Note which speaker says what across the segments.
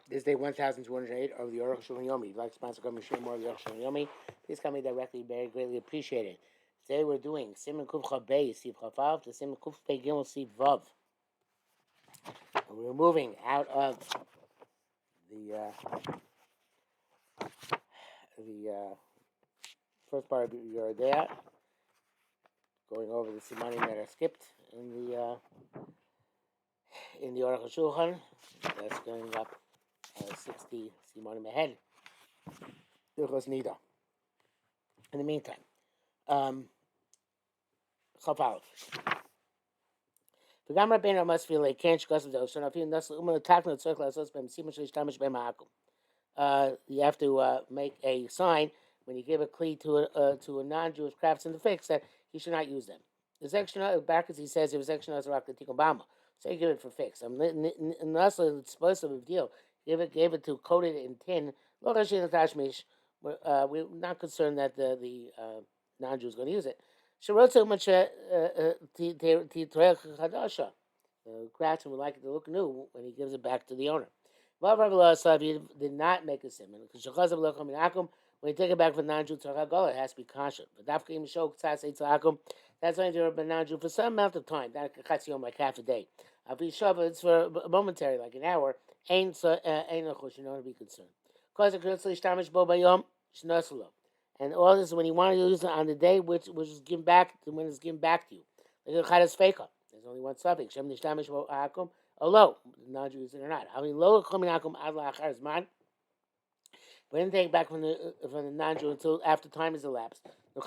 Speaker 1: This day 1208 of the Arukh HaShulchan Yomi. If you'd like to sponsor coming share more of the Arukh HaShulchan Yomi, please call me directly. Very greatly appreciated. Today we're doing Siman Kuf Chabei Siv Chavav to Siman Kuf Pei Gimel Siv Vav. We're moving out of the first part of your day, going over the simanim that are skipped in the Arukh HaShulchan. That's going up 60 simanim ahead. Ilchos Nida. In the meantime, Chavav. וגם רבינו המסביר כן שכוסף זה ראשון אפילו נס ומתקנו צריך לעשות במשימה שלהשתמש בהם העקום. You have to make a sign when you give a kli to a non-Jewish craftsman to fix that he should not use them. The section backwards he says it was section as rock the tikkun bama, so you give it for fix. And also it's supposed to be a deal. Gave it to coat it in tin. We're not concerned that the non-Jew is going to use it. The craftsman would like it to look new when he gives it back to the owner. He did not make a simon. When you take it back from non-Jew to it has to be kosher. But that's only for non-Jew for some amount of time, like half a day. If you shove it's for momentary, like an hour, ain't no chush, you don't be concerned. And all this when you want to use it on the day which is given back when it's given back to you. Like a feka. There's only one suffix. Shem nishtamish bo akum. Olo, non-Jew use it or not. Having lo komin akum ad la'achar zman. We didn't take it back from the non-Jew until after time has elapsed. We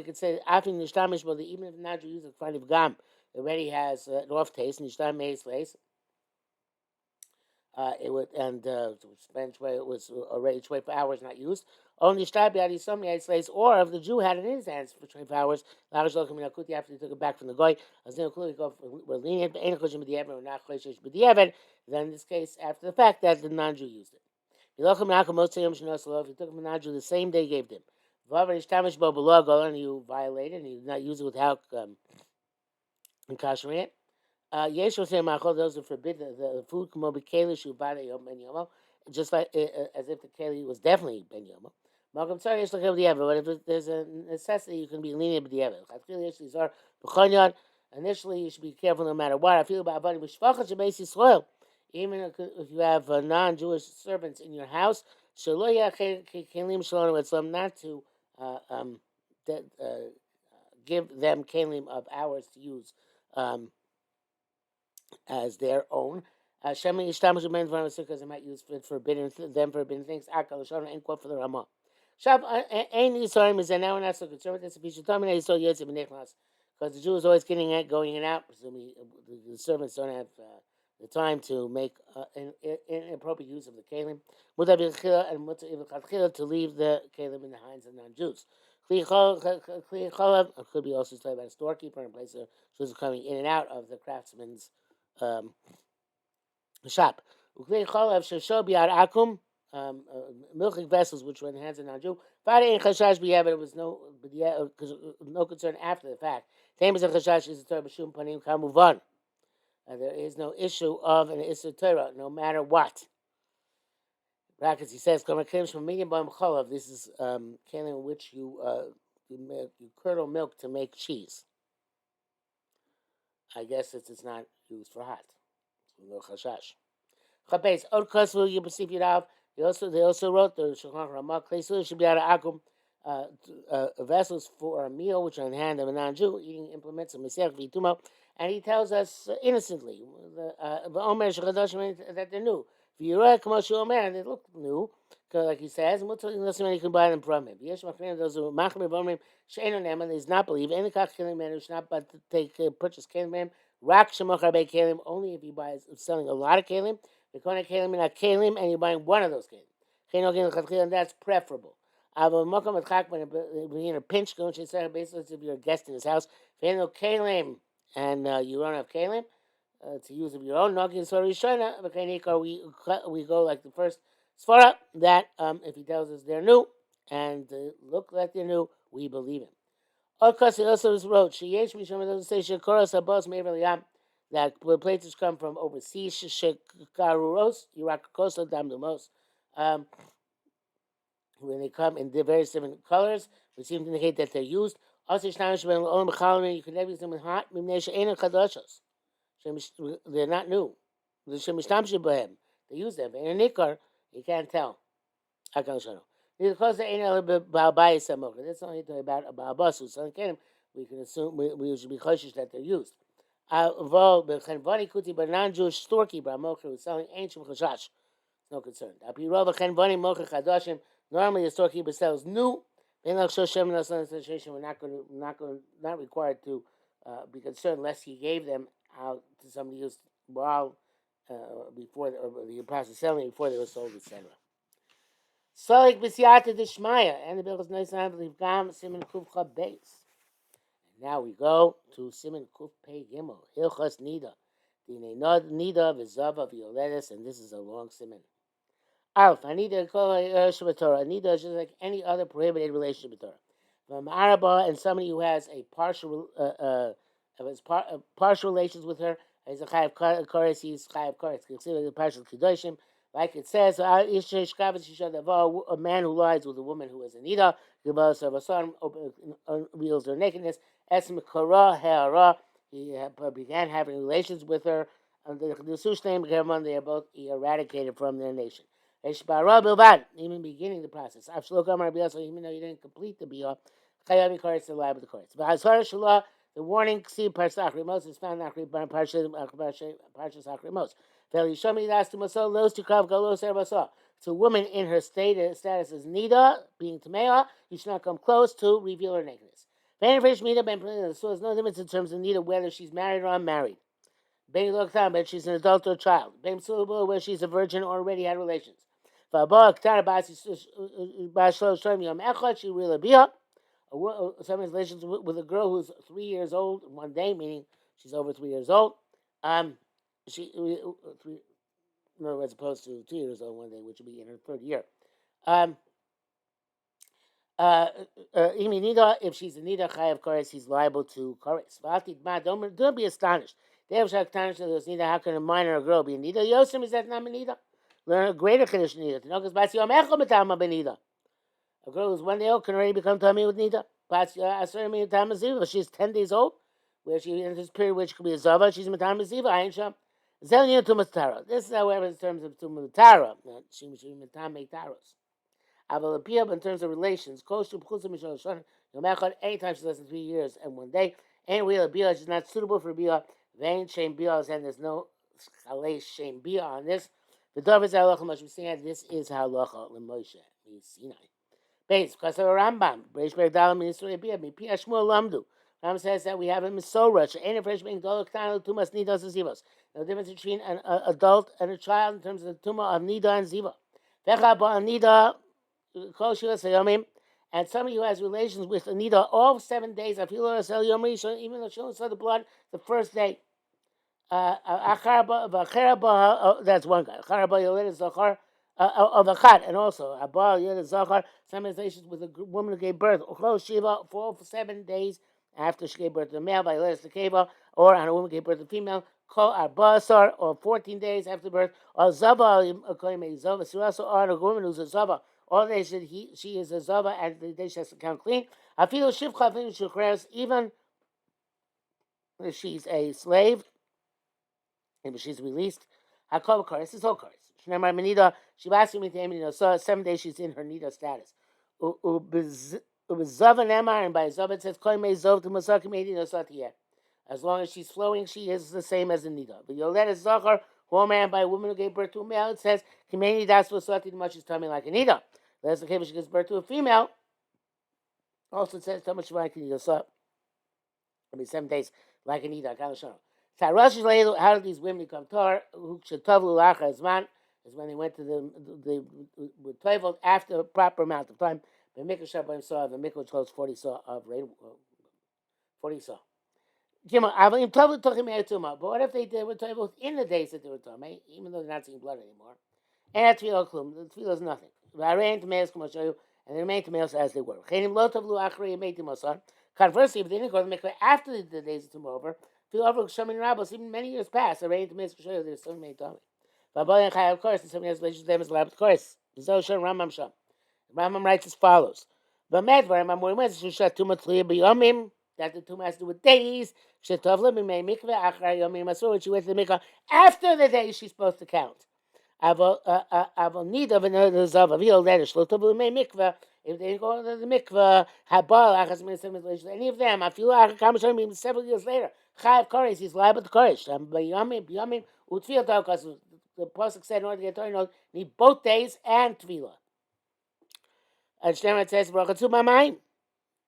Speaker 1: could say after nishtamish bo, even if the non-Jew uses it, kind of gam, it already has an off taste. Nishtam meis place. It would it was already 24 hours not used. Only slaves, or if the Jew had it in his hands for 24 hours, after he took it back from the goy, we're lenient, then in this case, after the fact that the non-Jew used it. If you took it from the non-Jew the same day, gave them. And you violated, and you did not use it without encashering it. Yesh those who forbid the food just like as if the keli was definitely ben yomo. But if there's a necessity, you can be lenient with the evidence. Initially, you should be careful no matter what. I feel about soil. Even if you have non-Jewish servants in your house, not to give them kelim of ours to use as their own. Because they might use forbidden things. Ain't quote for the Ramah. Is now we're not so concerned with this. Because the Jew is always going in and out. Presumably, the servants don't have the time to make inappropriate use of the kelim. And to leave the kelim in the hands of non-Jews. Could be also talking about a storekeeper in place of Jews coming in and out of the craftsman's shop. Milking vessels which were in the hands of non-Jew. It was no concern after the fact. There is no issue of an Issur Torah, no matter what. Brackets, he says, this is kelim in which you curdle milk to make cheese. I guess it's not used for hot. No chashash. Chabez, od kosvu yibasif yirav. They also wrote the Shulchan Ramah Klei should be out of akum vessels for a meal which are in hand of a non-Jew eating implements of Mesech v'itumo, and he tells us innocently that they're new. And they look new, like he says, and you can buy them from him. Those who does not believe any kelim should not but take purchase kelim. Rak shemochar bei kelim only if he buys selling a lot of kelim. Because kelim in a kelim and you're buying one of those kelim. And that's preferable. When you're in a pinch, basically if you're a guest in his house, if you have no kelim and you don't have kelim to use of your own, we go like the first svara that if he tells us they're new and look like they're new, we believe him. He also wrote, that places come from overseas, Shikaruros, Irakakos, Damdumos. Um, when they come in various different colors, which seem to indicate that they're used. Also, you can never use them in hot. They're not new. They use them. In a nikar, you can't tell. Because they ain't a little bit Balbai That's only about a Balbasu. So again, we can assume we should be cautious that they're used. Kuti, but non-Jewish storky Bramocher who's selling ancient chashash. No concern. Normally, the storekeeper sells new. We're not required to be concerned unless he gave them out to somebody else while before the process of selling before they were sold, etc. Solik b'siyata d'shmaya, and the bill is nice and gam simin kuf chab base. Now we go to simin kuf pei gimel hilchas nida. Dine nida v'zava v'yoledes, and this is a long simin. Alf, Anida Shabbatorah. Anida is just like any other prohibited relationship with Torah. From Arabah and somebody who has a partial relations with her, is a Chayav Koretz, he's Chayav Koretz. Consider the partial Kedoshim. Like it says, a man who lies with a woman who is Anida, reveals her nakedness. Esm Kara Ha'ara, he began having relations with her. And the Sushnaim German, they are both eradicated from their nation. Even beginning the process. Even though you didn't complete the biyah, chayav karetz to lie with the karetz. The warning, see Parshas Achrimos is found in Parshas Achrimos. It's a woman in her status as nida, being tamea. You should not come close to reveal her nakedness. There's no difference in terms of nida whether she's married or unmarried. But she's an adult or child. Where she's a virgin or already had relations. Someone's relations with a girl who's 3 years old one day, meaning she's over 3 years old. She no, as opposed to 2 years old one day, which would be in her third year. If she's a nida chay, of course, he's liable to chorus. Don't be astonished. How can a minor or girl be a nida? Yosem is that not a nida? Learn a greater condition nida. A girl who's 1 day old can already become tummy with nida. She's 10 days old, where she in this period which could be a zava. She's matam ziva. Ayin sham. This is, however, in terms of tumatara. She matam taros. In terms of relations, anytime she's less than 3 years and 1 day, and real bia is not suitable for bia. Vain shame bia, and there's no shame bia on this. The dove is halacha much we saying this is halacha l'Moshe Sinai. Base because of a Rambam. Reish Berdalam Ministry bia mi pi Shmuel lamdu. Rambam says that we have a Misorah. Ain't a fresh being dolok tanu tumas nidas and zivos. No difference between an adult and a child in terms of the tumah of nida and ziva. Vecha ba nida. And somebody who has relations with Anita all 7 days, even though she only saw the blood the first day. That's one guy. Of a chat, and also some relations with a woman who gave birth. For 7 days after she gave birth to a male, by the keva, or on a woman who gave birth to a female. Or 14 days after birth. Or zava, or a woman who's a zava. All they said she is a zava and they should count clean. I feel shivcha even if she's a slave, if she's released. Hakol kares, this is all kares. Shnemar menida, she asked me to so 7 days she's in her nida status. Ubezava nemar, and by zava it says kol me zov to masakim edina satiyeh. As long as she's flowing, she is the same as a nida. But you'll let a zachar, who man by a woman who gave birth to a male, it says kimeni das vasati much is tummy like a nida. That's the case when she gives birth to a female. Also, it says how much like a nida. So, 7 days like a nida. How did these women become tar? Who should tavlu lacha zman is when they went to the were toivel after a proper amount of time. The mikvah shabbaim saw the mikvah closed 40 saw of rain, 40 saw. But what if they were toivel in the days that they were tummy, even though they're not seeing blood anymore? And that's tefillah klum. The tefillah is nothing. And they remained males as they were. Conversely, if they didn't go to the mikveh after the days of tumah over, Even many years past, already to Miss Kashir, there's so many Tommy. But of course, and 7 years later, them is allowed, of course. Zoshan Ramam Sham. Ramam writes as follows. But Medvar, Mamor Wes, Shushat Tumat Yomim, that the Tumah has to do with days. Shetovlim may mikveh achar Yomim Masur, which she went to the mikveh after the day she's supposed to count. Avon need of another zav of healed that is shlotovlim may mikveh. If they go to the mikveh, habal achas min any of them, I feel like Kamashon several years later. Chayav Koresh, he's liable to Koresh. B'yomim utfil because the pasuk said in order to get Torah, need both days and tefillah. And Shneimah says, "Brachatu ma'mayim."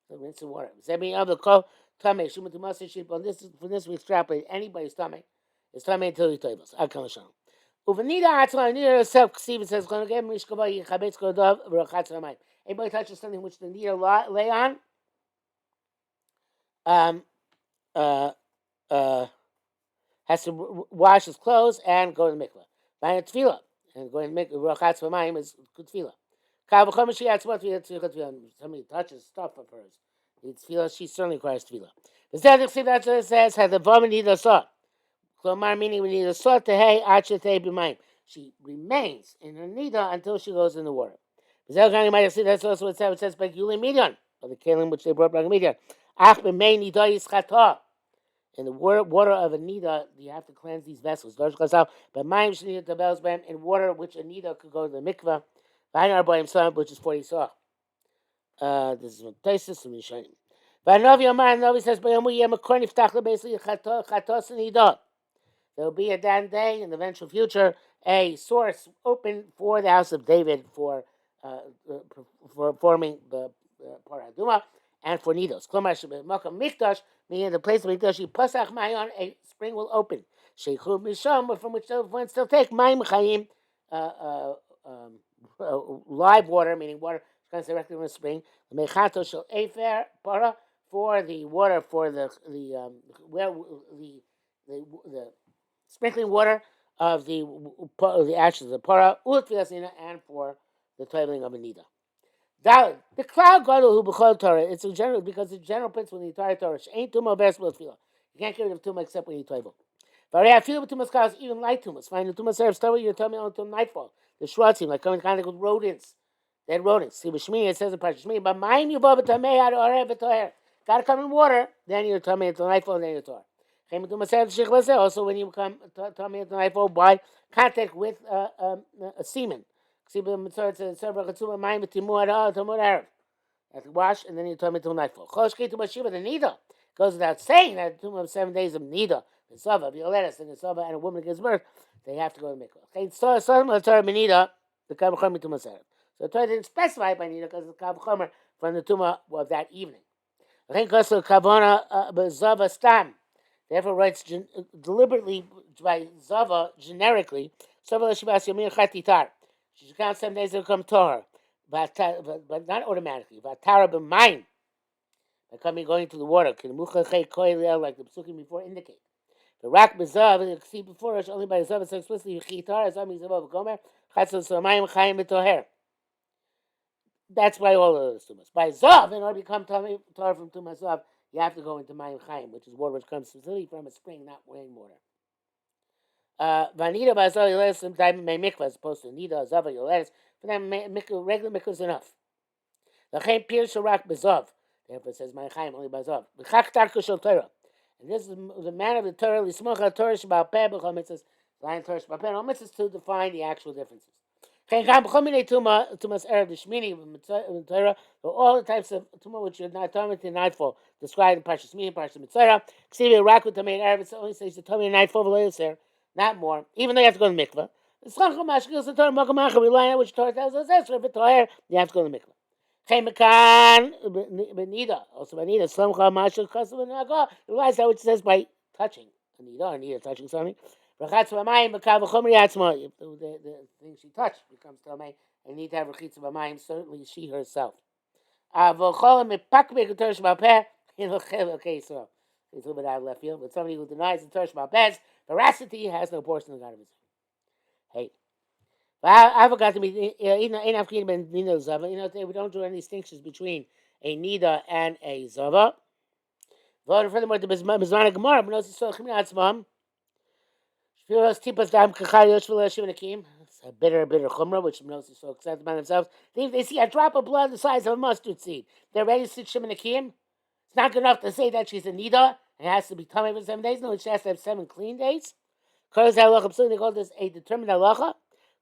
Speaker 1: So rinse the water. Zebin of the kol tamei shumat tumasei sheep. On this, from this we extrapolate anybody's tummy. It's tummy until he tables. Akal Shalom. Uvenida atzma nida herself. Ksiva says, "Going to get mishkava yichabetz kodav v'rachatz ma'mayim." Anybody touches something which the nida lay on, has to wash his clothes and go to the mikveh. Buy a tefillah and going to make rachatz ma'mayim is good tefillah. Somebody touches stuff of hers. It's tefillah. She certainly requires tefillah. The Zedek that's what it says. Had the vomit need a salt. Klomar meaning we need a salt to hey achetei b'mayim. She remains in her nida until she goes in the water. The Zedek might see that's also what it says by Yuli Midian, or the kelim which they brought back Midian. Ach b'mei nida yischata. In the water of a nida, you have to cleanse these vessels. But mayim shnida tabels b'hem in water which a nida could go to the mikveh. V'ainar b'hem son, which is 40 saw. This is what Taisus and Mishanim. V'anovi Yomar, Novi says, "B'yomu yem akor niftach lebesli chatos nida." There will be a day in the eventual future a source open for the house of David for forming the paraduma and for nidos. Klomar sheb'makam mikdash, meaning the place of mikdash, pasach mayon, a spring will open. Sheichu misham, from which one still take mayim chayim, live water, meaning water comes directly from the spring. The mechato shel efer para, for the water for the sprinkling water of the ashes of the para, and for the toiling of a nida. The cloud gadol who b'chol Torah. It's a general because the general principle in the entire Torah. Ain't tumah versatile tefillah. You can't get rid of tumah except when you toivel. But I feel with tumah's cause, even light tumahs. Find the tumah serves Torah. You're telling me until nightfall. The shrotzim, like coming in contact with rodents. Dead rodents. See, b'shmini it says in Parashat Shmini, but mine you both tamei ad orev v'toher. Gotta come in water. Then you're telling me until nightfall. Then you're Torah. Also, when you become tummy until nightfall by contact with a semen. See, it says have to wash, and then you tell me till nightfall. The nida goes without saying that the 7 days of nida, the sava, violetas, and the sava, and a woman gives birth, they have to go to mikvah. Okay, so some of the Torah nida, the kavachomer tumah serev. So the Torah didn't specify by nida because it's kavachomer from the tumah of that evening. I think also kavana bezava stam. Therefore, writes deliberately by zava generically. Sava l'shivas yomir chatitar. She should count 7 days to come to her, but not automatically. Vatara b'mayim, by going to the water. Like the psukim before indicate. The rak b'zav, see before us only by the zav. It says explicitly chitar as ami zavav gomer chatzos samayim chayim b'toher. That's by all of those tumas. By zav, in order to become Torah from tumas zav, you have to go into mayim chayim, which is water which comes specifically from a spring, not rainwater. Vanida b'azal yoledes sometimes may mikvah as opposed to nida zava yoledes. For them, regular mikvah is enough. L'chein pir sharak b'zav. Therefore, it says mayim chayim only b'zav. B'chak tarka shel Torah. And this is the manner of the Torah. L'smocha Torah shebal peh b'chol mitzvahs. Lion Torah shebal peh. All mitzvahs to define the actual differences. All the types of tumah which are not tumah to nightfall described in Parshas Shmini, Parshas Mitzvah. Ksiva rak with tamei erev. It only says the tumah nightfall v'leilser, not more. Even though you have to go to the mikveh. The schacham mashkils the Torah makamacha relying on which Torah tells us that's for b'toher. You have to go to the mikveh. Chemikan benida also benida slumcha mashkil kasu v'naga. Realize that which says by touching a nida touching something. The thing she touched becomes tamei, and need to have rechitza b'mayim. Certainly, she herself. Okay, so it's a little bit out of left field, but somebody who denies the Torah Shabbat's veracity has no portion of God of his own. Hey, I forgot to be we don't do any distinctions between a nida and a zava. Furthermore, the Mizmana Gemara, B'nos Yisrael Chimni Atzmam, Shviros Tipas Dam Kachar Yosh V'lo Yashim Nakim. It's a bitter chumrah, which B'nos Yisrael accept by themselves. They see a drop of blood the size of a mustard seed. They're ready to sit Shim Nakim. It's not good enough to say that she's a nida. It has to be tummy for 7 days. No, she has to have 7 clean days. Because halacha, they call this a determined halacha.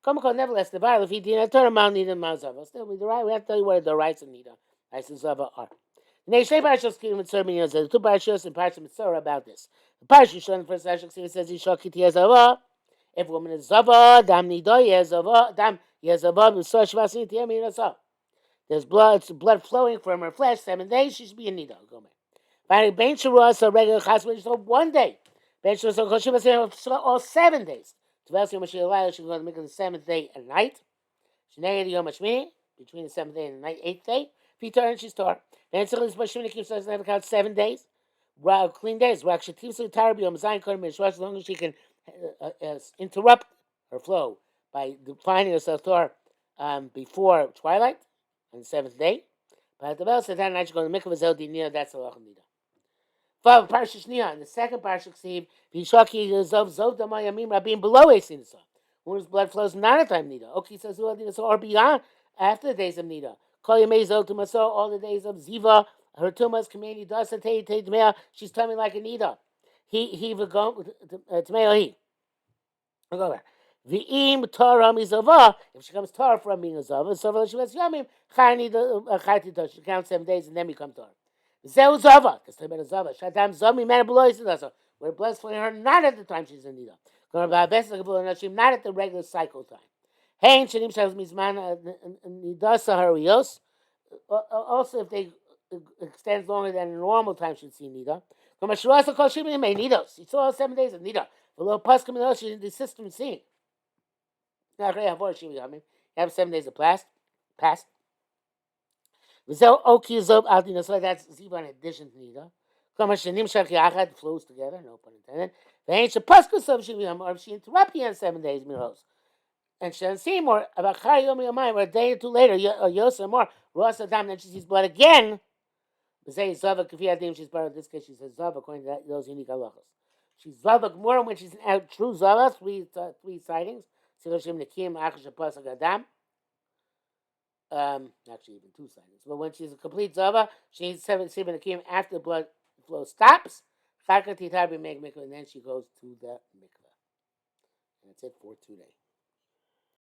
Speaker 1: Come on, nevertheless, the bar if he did not turn around nida mazava. Still, we have to tell you what the rights of nida, rights of zava are. The two parashas and parashas mitzvah about this. The parashas shown in the first parashas says Yishakiti Zava. If a woman is zava, dam nida yezava, dam yezava b'sor shvasin tiyam yinasa. There's blood flowing from her flesh. 7 days, she should be a nida. Go back. Finding ben shura so regular chasm so 1 day. Ben shura so koshiva all 7 days. Tvelas yom shilai she goes to make it the 7th day at night. She negated yom hashmini between the 7th day and the 8th day. If he turns, she's tar. Then Tzilis Bashmini keeps us never count 7 days. Clean days. As long as she can interrupt her flow by finding herself tar before twilight on the 7th day. But the bell said that night she goes to mikvah zeldi nida. That's the lach nida. But Parsha Shnia, in the second Parsha Ksiv, Vishaki Zov Damayamim Rabim below Esin Sa, whose blood flows not at time Nida. Oki says or beyond after the days of Nida. Kol Yemei Zov Tumaso, all the days of Ziva, her Tumas Kameni Dasa Tei Tmea, she's coming like a Nida. He Vagom Tmea he. I'll go back. V'im Torah Mizava, if she comes Torah from being a Zava, so she was Yamim, she counts 7 days and then become Torah. Zeu Zava, because they made a Zava. Shaddam Zami man below is also. We're blessed for her not at the time she's in Nida. Not at the regular cycle time. Hein Shanim Shalim Mizman Nidasa Harios. Also, if they extends longer than a normal time, she'd see Nida. Kamashurasa called Shimon may Nidos. She saw 7 days of Nida. The little Paskim and she the system seeing. Now, I have 7 days of past. So that's Ziva in addition to Nida. Flows together, no pun intended. If she interrupts you on 7 days, and she doesn't see more, about or a day or two later, Yosa more, then she sees blood again. She's Zava, she's part of this case, she says Zava, according to those unique halachas. She's Zava more when she's an true Zava, three sightings. Actually, even 2 sightings. But when she's a complete Zava, she needs 7 Sibin Akim after the blood flow stops. And then she goes to the mikveh. And that's it for today.